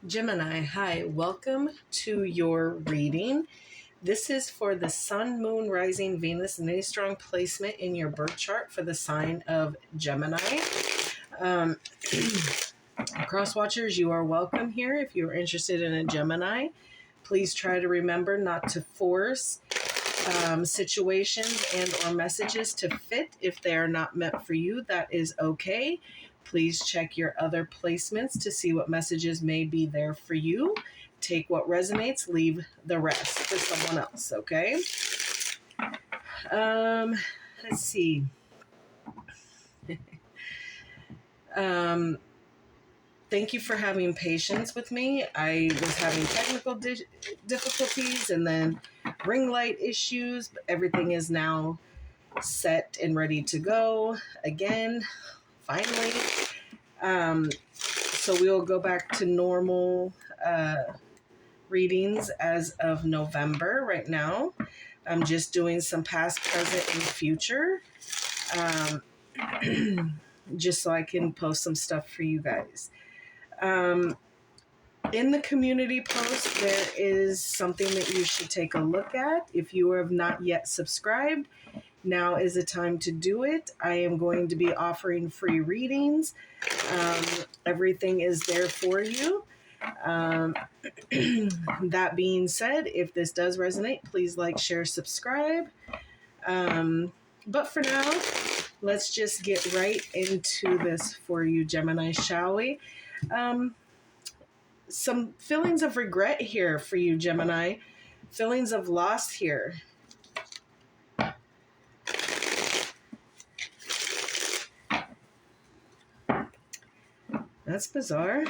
Gemini, hi, welcome to your reading. This is for the Sun, Moon, Rising, Venus, and any strong placement in your birth chart for the sign of Gemini. Crosswatchers, you are welcome here. If you're interested in a Gemini, please try to remember not to force situations and or messages to fit if they are not meant for you. That is okay. Please check your other placements to see what messages may be there for you. Take what resonates, leave the rest for someone else, okay? Let's see. Thank you for having patience with me. I was having technical difficulties and then ring light issues, but everything is now set and ready to go again, finally. So we'll go back to normal readings as of November right now. I'm just doing some past, present, and future, just so I can post some stuff for you guys. In the community post, there is something that you should take a look at. If you have not yet subscribed, now is the time to do it. I am going to be offering free readings. Everything is there for you. That being said, if this does resonate, please like, share, subscribe. But for now, let's just get right into this for you, Gemini, shall we? Some feelings of regret here for you, Gemini. Feelings of loss here. That's bizarre.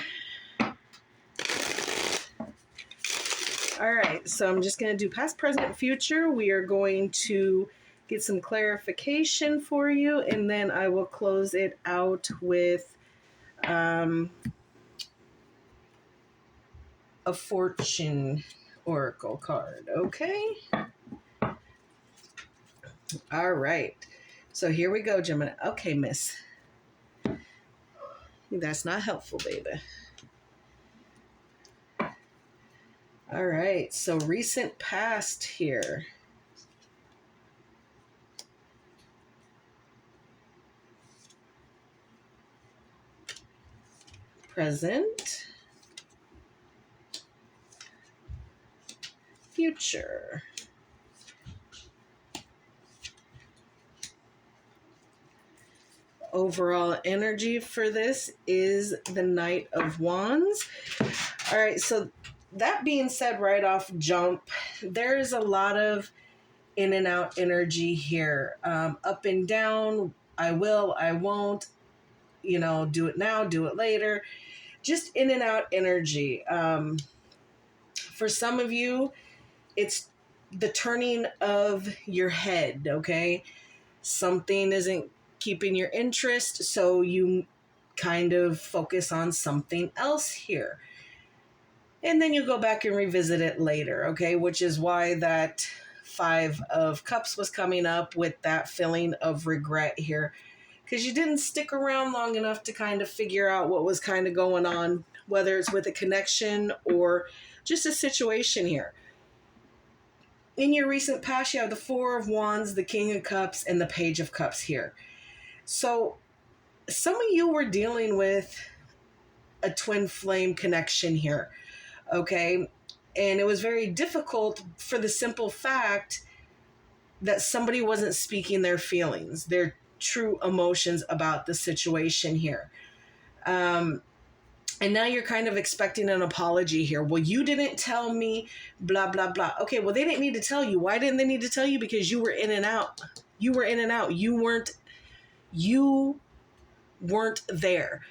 All right, so I'm just going to do past, present, and future. We are going to get some clarification for you, and then I will close it out with a fortune oracle card, okay? All right, so here we go, Gemini. Okay, miss. That's not helpful, baby. All right, so recent past here. Present. Future. Overall energy for this is the Knight of Wands. All right, so that being said, right off jump, there's a lot of in and out energy here. Up and down, I will, I won't, do it now, do it later. Just in and out energy. For some of you, it's the turning of your head, okay? Something isn't keeping your interest, so you kind of focus on something else here. And then you go back and revisit it later, okay? Which is why that 5 of Cups was coming up with that feeling of regret here. Because you didn't stick around long enough to kind of figure out what was kind of going on, whether it's with a connection or just a situation here. In your recent past, you have the 4 of Wands, the King of Cups, and the Page of Cups here. So some of you were dealing with a twin flame connection here, okay? And it was very difficult for the simple fact that somebody wasn't speaking their feelings, their true emotions about the situation here. And now you're kind of expecting an apology here. Well, you didn't tell me, blah, blah, blah. Okay, well, they didn't need to tell you. Why didn't they need to tell you? Because you were in and out. You were in and out. You weren't there.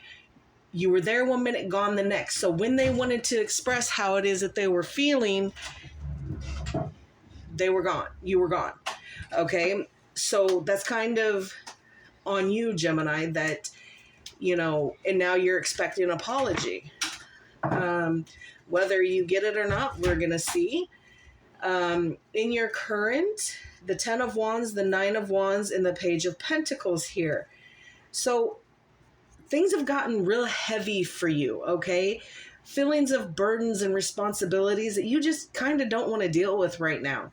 You were there one minute, gone the next. So when they wanted to express how it is that they were feeling, they were gone. You were gone. Okay? So that's kind of on you, Gemini, that, and now you're expecting an apology. Whether you get it or not, we're going to see. In your current, the 10 of Wands, the 9 of Wands, and the Page of Pentacles here. So things have gotten real heavy for you, okay? feelings of burdens and responsibilities that you just kind of don't want to deal with right now.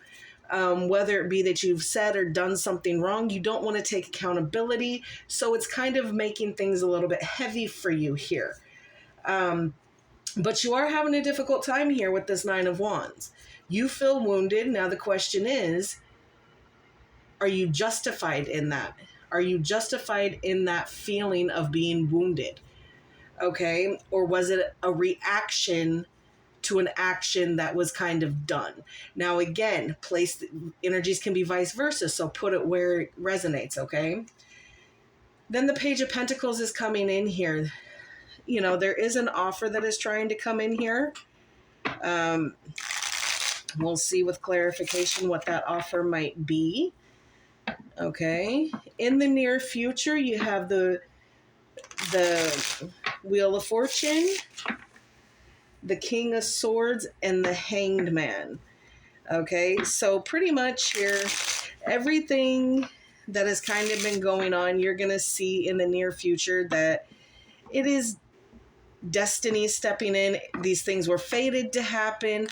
Whether it be that you've said or done something wrong, you don't want to take accountability. So it's kind of making things a little bit heavy for you here. But you are having a difficult time here with this Nine of Wands. You feel wounded. Now the question is, are you justified in that? Are you justified in that feeling of being wounded? Okay. Or was it a reaction to an action that was kind of done? Now, again, energies can be vice versa. So put it where it resonates. Okay. Then the Page of Pentacles is coming in here. You know, there is an offer that is trying to come in here. We'll see with clarification what that offer might be. Okay. In the near future, you have the Wheel of Fortune, the King of Swords, and the Hanged Man. Okay. So pretty much here, everything that has kind of been going on, you're going to see in the near future that it is destiny stepping in. These things were fated to happen,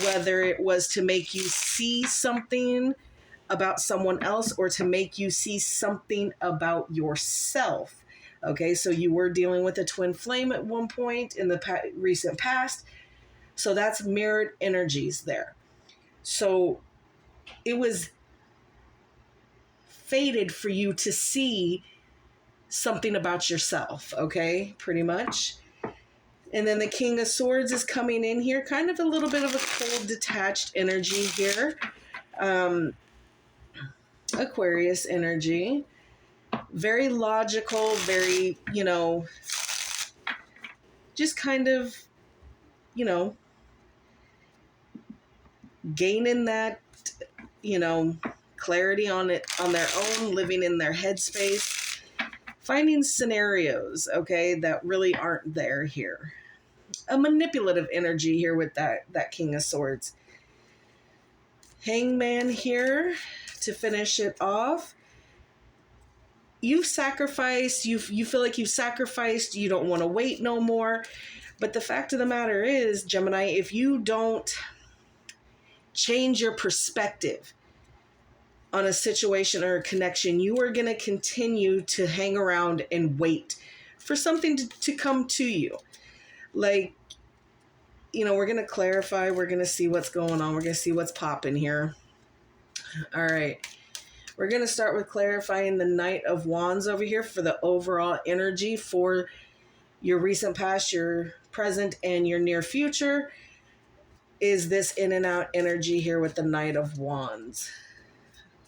whether it was to make you see something about someone else or to make you see something about yourself. Okay, so you were dealing with a twin flame at one point in the recent past. So that's mirrored energies there. So it was fated for you to see something about yourself, okay, pretty much. And then the King of Swords is coming in here, kind of a little bit of a cold, detached energy here. Aquarius energy. Very logical, very, just kind of, gaining that, clarity on it on their own, living in their headspace, finding scenarios, okay, that really aren't there here. A manipulative energy here with that King of Swords. Hangman here to finish it off. You've sacrificed, you feel like you've sacrificed, you don't want to wait no more. But the fact of the matter is, Gemini, if you don't change your perspective on a situation or a connection, you are going to continue to hang around and wait for something to come to you. Like, we're going to clarify. We're going to see what's going on. We're going to see what's popping here. All right. We're going to start with clarifying the Knight of Wands over here for the overall energy for your recent past, your present, and your near future. Is this in and out energy here with the Knight of Wands?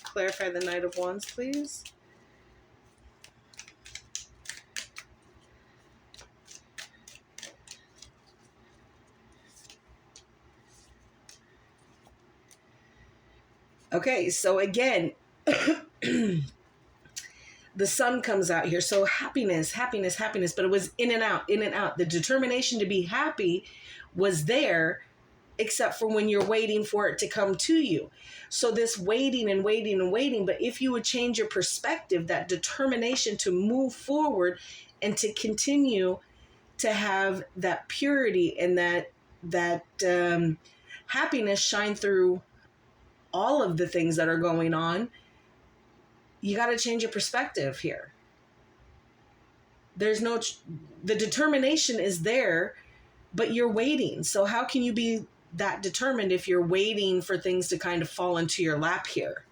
Clarify the Knight of Wands, please. Okay, so again, the sun comes out here. So happiness, but it was in and out. The determination to be happy was there, except for when you're waiting for it to come to you. So this waiting and waiting and waiting, but if you would change your perspective, that determination to move forward and to continue to have that purity and that happiness shine through all of the things that are going on, you got to change your perspective here. There's the determination is there, but you're waiting. So how can you be that determined if you're waiting for things to kind of fall into your lap here?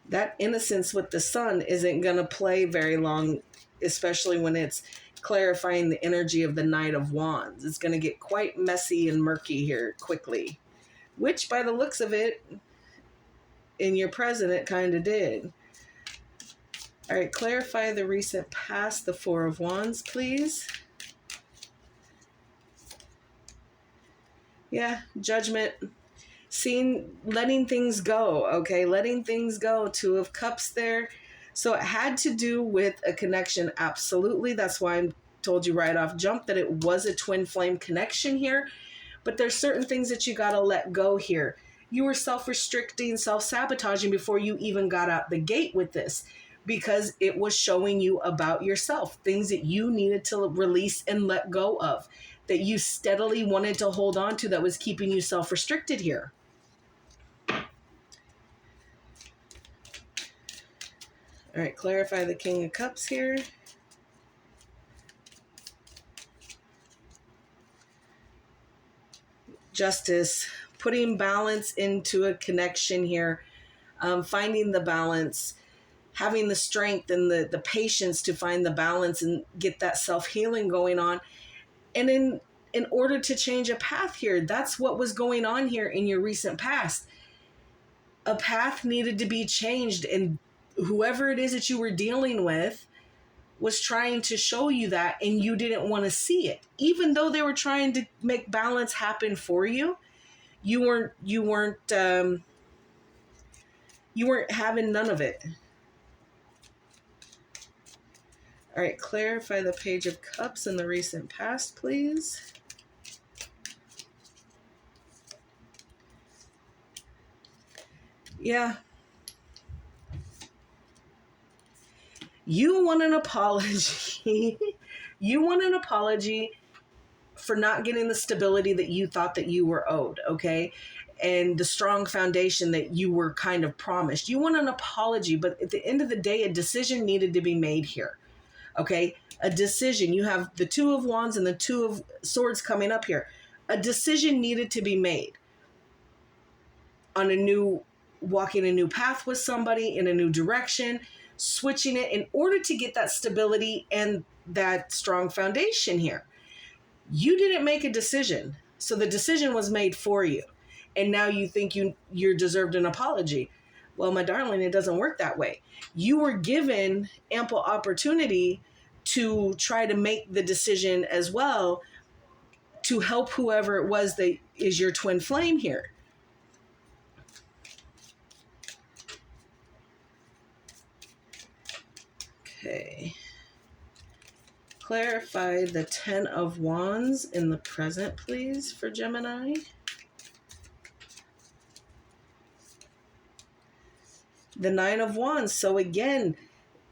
That innocence with the sun isn't going to play very long, especially when it's clarifying the energy of the Knight of Wands. It's going to get quite messy and murky here quickly, which by the looks of it, in your present, it kind of did. All right, clarify the recent past, the Four of Wands, please. Yeah, Judgment. Letting things go, okay? Letting things go. Two of Cups there. So it had to do with a connection, absolutely. That's why I told you right off jump that it was a twin flame connection here. But there's certain things that you got to let go here. You were self-restricting, self-sabotaging before you even got out the gate with this, because it was showing you about yourself, things that you needed to release and let go of, that you steadily wanted to hold on to, that was keeping you self-restricted here. All right, clarify the King of Cups here. Justice, putting balance into a connection here, finding the balance, having the strength and the patience to find the balance and get that self-healing going on. And in order to change a path here, that's what was going on here in your recent past. A path needed to be changed, and whoever it is that you were dealing with was trying to show you that, and you didn't want to see it. Even though they were trying to make balance happen for you, you weren't having none of it. All right, clarify the Page of Cups in the recent past, please. Yeah. You want an apology. You want an apology for not getting the stability that you thought that you were owed, okay? And the strong foundation that you were kind of promised. You want an apology, but at the end of the day, a decision needed to be made here, okay? A decision. You have the Two of Wands and the Two of Swords coming up here. A decision needed to be made on walking a new path with somebody in a new direction, switching it in order to get that stability and that strong foundation here. You didn't make a decision, so the decision was made for you, and now you think you're deserved an apology. Well, my darling, it doesn't work that way. You were given ample opportunity to try to make the decision as well, to help whoever it was that is your twin flame here. Okay. Clarify the Ten of Wands in the present, please, for Gemini. The Nine of Wands. So again,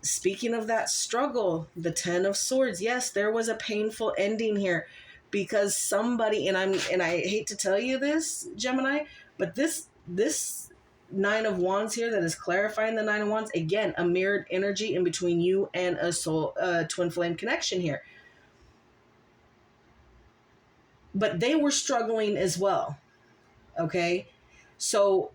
speaking of that struggle, the Ten of Swords. Yes, there was a painful ending here, because somebody, and I hate to tell you this, Gemini, but this Nine of Wands here that is clarifying the Nine of Wands, again, a mirrored energy in between you and a twin flame connection here. But they were struggling as well, okay? So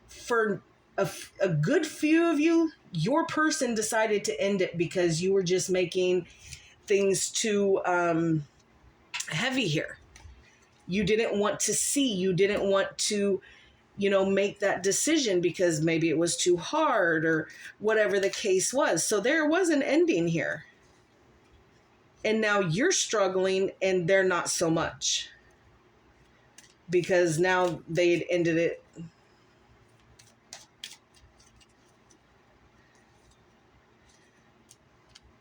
for a good few of you, your person decided to end it because you were just making things too heavy here. You didn't want to see, you didn't want to make that decision because maybe it was too hard or whatever the case was. So there was an ending here. And now you're struggling and they're not so much, because now they'd ended it.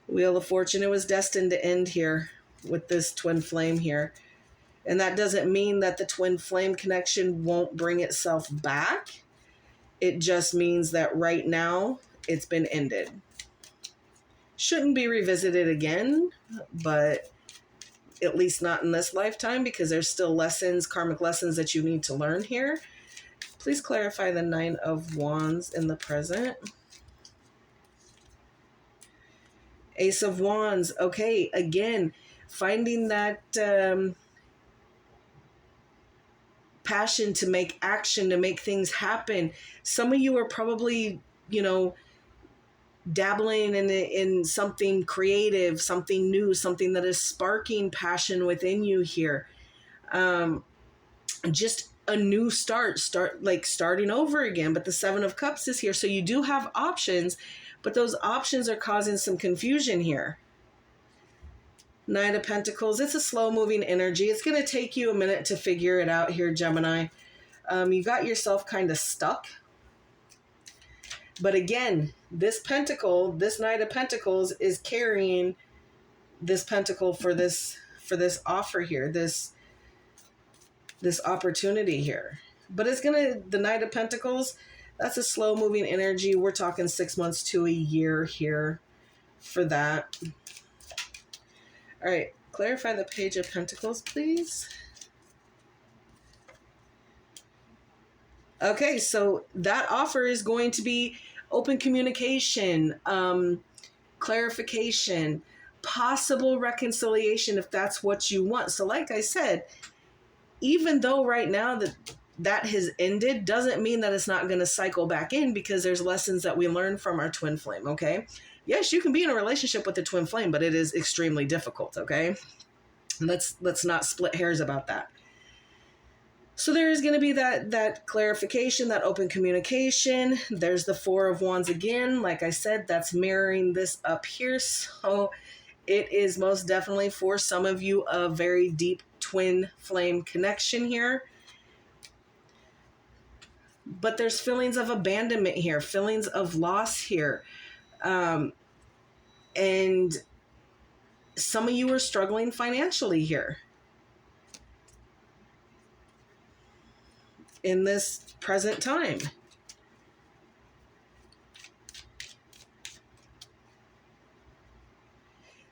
Wheel of Fortune, it was destined to end here with this twin flame here. And that doesn't mean that the twin flame connection won't bring itself back. It just means that right now it's been ended. Shouldn't be revisited again, but at least not in this lifetime, because there's still lessons, karmic lessons that you need to learn here. Please clarify the Nine of Wands in the present. Ace of Wands. Okay, again, finding that passion to make action, to make things happen. Some of you are probably, dabbling in something creative, something new, something that is sparking passion within you here. Just a new starting over again. But the Seven of Cups is here. So you do have options, but those options are causing some confusion here. Knight of Pentacles. It's a slow moving energy. It's going to take you a minute to figure it out here, Gemini. You got yourself kind of stuck. But again, this pentacle, this Knight of Pentacles is carrying this pentacle for this offer here, this opportunity here. But it's gonna, the Knight of Pentacles, that's a slow moving energy. We're talking 6 months to a year here for that. All right, clarify the Page of Pentacles, please. Okay, so that offer is going to be open communication, clarification, possible reconciliation if that's what you want. So like I said, even though right now that has ended, doesn't mean that it's not going to cycle back in, because there's lessons that we learn from our twin flame, okay? Yes, you can be in a relationship with the twin flame, but it is extremely difficult, okay? Let's not split hairs about that. So there is going to be that clarification, that open communication. There's the Four of Wands again. Like I said, that's mirroring this up here. So it is most definitely for some of you a very deep twin flame connection here. But there's feelings of abandonment here, feelings of loss here. And some of you are struggling financially here in this present time.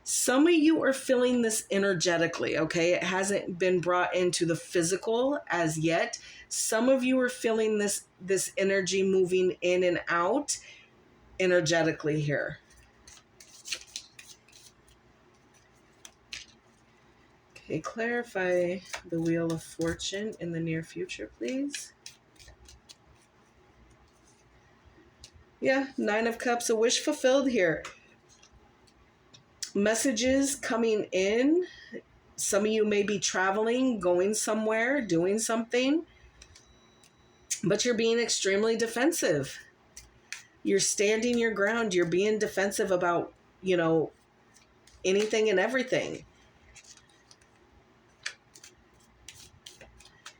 Some of you are feeling this energetically, okay? It hasn't been brought into the physical as yet. Some of you are feeling this energy moving in and out energetically here. Okay, clarify the Wheel of Fortune in the near future, please. Yeah, Nine of Cups, a wish fulfilled here. Messages coming in. Some of you may be traveling, going somewhere, doing something, but you're being extremely defensive. You're standing your ground. You're being defensive about, anything and everything.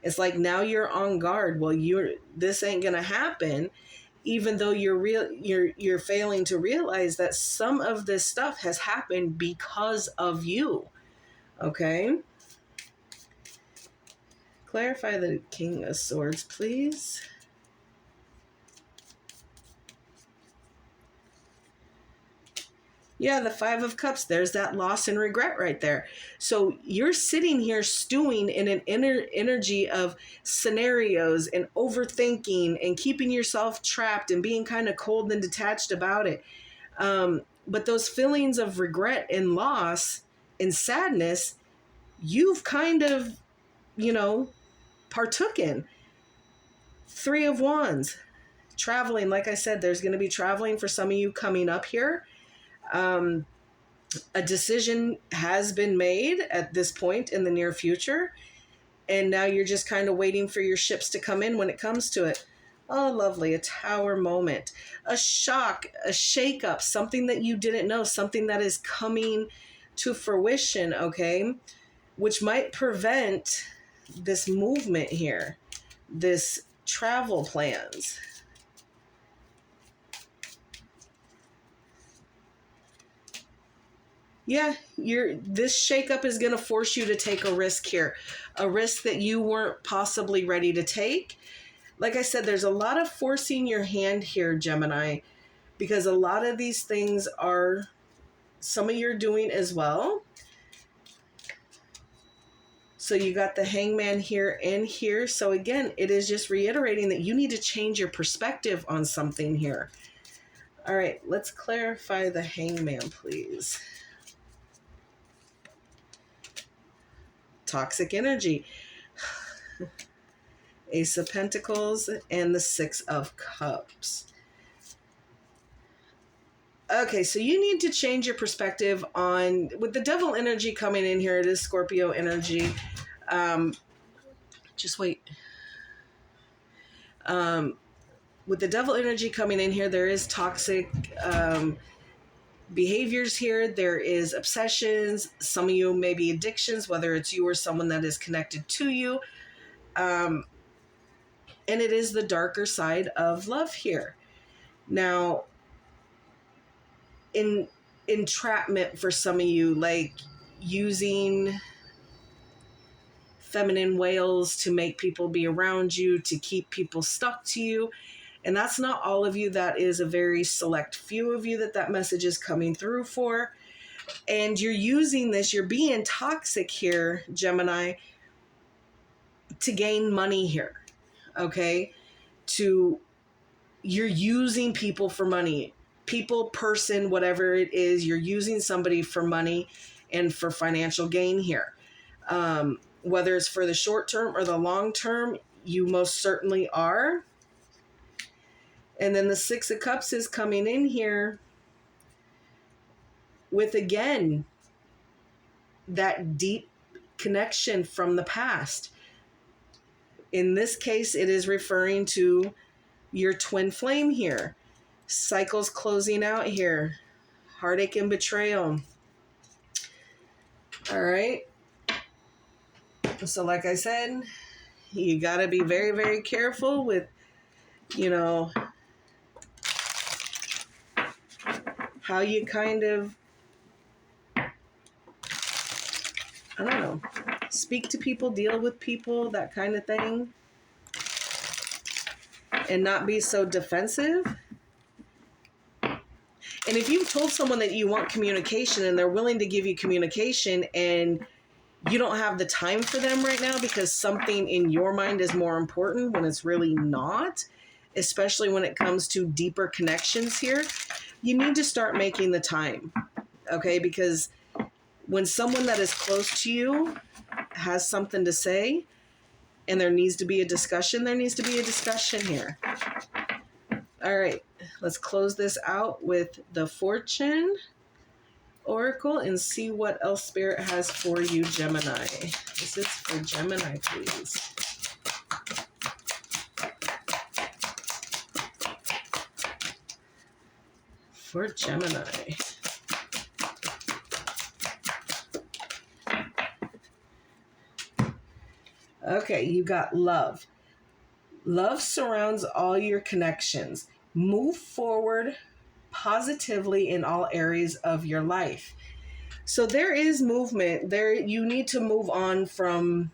It's like now you're on guard. Well, this ain't gonna happen, even though you're failing to realize that some of this stuff has happened because of you. Okay? Clarify the King of Swords, please. Yeah, the Five of Cups, there's that loss and regret right there. So you're sitting here stewing in an energy of scenarios and overthinking and keeping yourself trapped and being kind of cold and detached about it. But those feelings of regret and loss and sadness, you've kind of, partook in. Three of Wands, traveling. Like I said, there's going to be traveling for some of you coming up here. A decision has been made at this point in the near future, and now you're just kind of waiting for your ships to come in when it comes to it. Oh, lovely. A Tower moment, a shock, a shakeup, something that you didn't know, something that is coming to fruition, okay, which might prevent this movement here, this travel plans. Yeah, this shakeup is going to force you to take a risk here, a risk that you weren't possibly ready to take. Like I said, there's a lot of forcing your hand here, Gemini, because a lot of these things are some of you're doing as well. So you got the Hangman here and here. So again, it is just reiterating that you need to change your perspective on something here. All right, let's clarify the Hangman, please. Toxic energy. Ace of Pentacles and the Six of Cups. Okay, so you need to change your perspective on, with the Devil energy coming in here, it is Scorpio energy. Just wait. With the Devil energy coming in here, there is toxic behaviors here. There is obsessions. Some of you may be addictions, whether it's you or someone that is connected to you. And it is the darker side of love here. Now, entrapment for some of you, like using feminine whales to make people be around you, to keep people stuck to you. And that's not all of you. That is a very select few of you that message is coming through for. And you're using this, you're being toxic here, Gemini, to gain money here. Okay? You're using people for money. People, person, whatever it is, you're using somebody for money and for financial gain here. Whether it's for the short term or the long term, you most certainly are. And then the Six of Cups is coming in here with, again, that deep connection from the past. In this case, it is referring to your twin flame here. Cycles closing out here. Heartache and betrayal. All right. So like I said, you got to be very, very careful with, how you kind of, I don't know, speak to people, deal with people, that kind of thing. And not be so defensive. And if you've told someone that you want communication and they're willing to give you communication and you don't have the time for them right now because something in your mind is more important when it's really not, especially when it comes to deeper connections here, you need to start making the time, okay? Because when someone that is close to you has something to say and there needs to be a discussion, there needs to be a discussion here. All right, let's close this out with the Fortune Oracle and see what else Spirit has for you, Gemini. This is for Gemini, please. For Gemini. Okay, you got love. Love surrounds all your connections. Move forward positively in all areas of your life. So there is movement. You need to move on from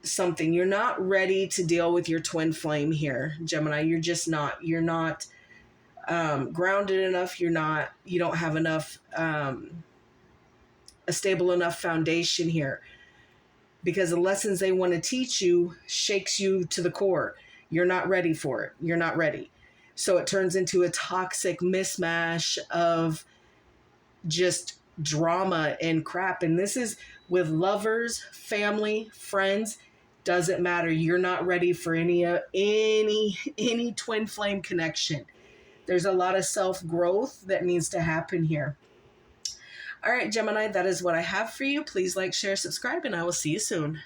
something. You're not ready to deal with your twin flame here, Gemini. You're just not. You're not grounded enough. You don't have enough, a stable enough foundation here, because the lessons they want to teach you shakes you to the core. You're not ready for it. You're not ready. So it turns into a toxic mismatch of just drama and crap. And this is with lovers, family, friends, doesn't matter. You're not ready for any twin flame connection. There's a lot of self-growth that needs to happen here. All right, Gemini, that is what I have for you. Please like, share, subscribe, and I will see you soon.